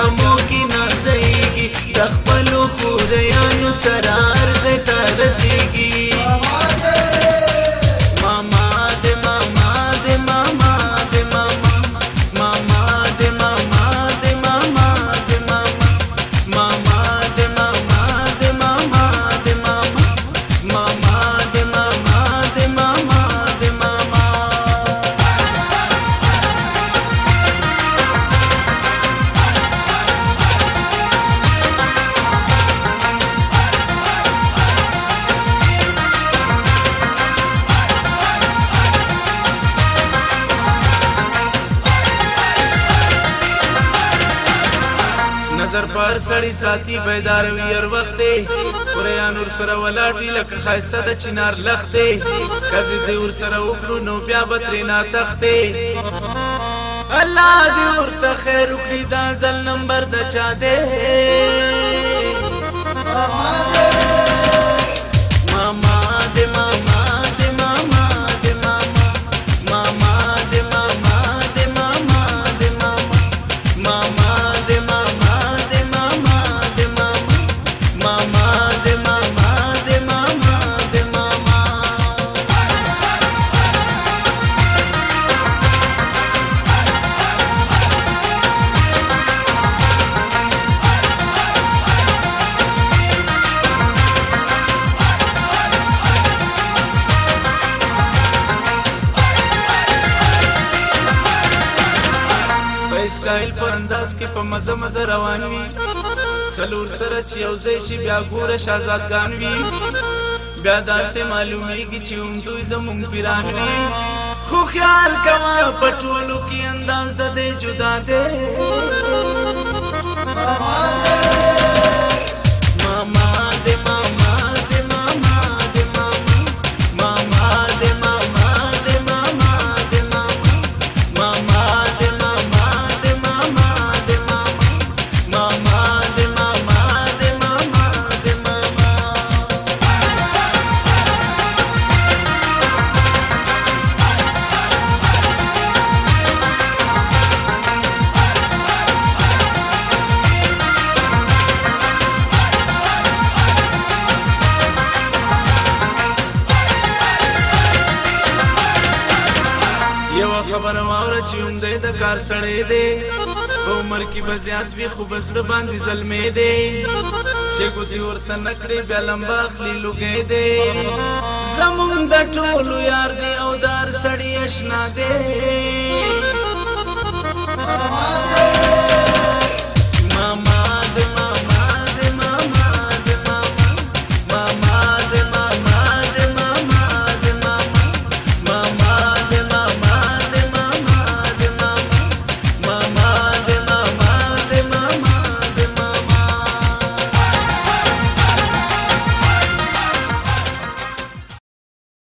جامو کی نازیگی د خپلو خوریانو سره عرض ته رسیږي نظر پر سړی ساتي بیدار وي هر وخت خوریان ور سره ولاړ وي لکه ښایسته د چنار لښتې کزې دې ور سره وکړو نو بیا به ترېنه تښتې الله دې ورته خیر وکړي دا ځل نمبر د چا دی ماما دې ماما دې ماما دې ماما ماما دې ماما دې ماما دې ماما ماما دې ماما سټایل په انداز کې په مزه مزه روان وي څلور سره چې یو ځای شي بیا ګوره شهزادګان وي بیا داسې معلومیږي چې دوی زمونږ پیران وي خو خیال کوه په ټولو کې انداز د دې جدا دی ماما دې ماما دې ماما دې ماما ماما دې ماما دې ماما دې ماما ماما خبره واوره چې دی د کار سړی دی په عمر کې به زیات وي خو به زړه باندې زلمی دی چې ګوتې ورته نه کړې بیا لمبه اخلي لوګی دی زمونږ د ټولو یار دی او د هر سړي اشنا دی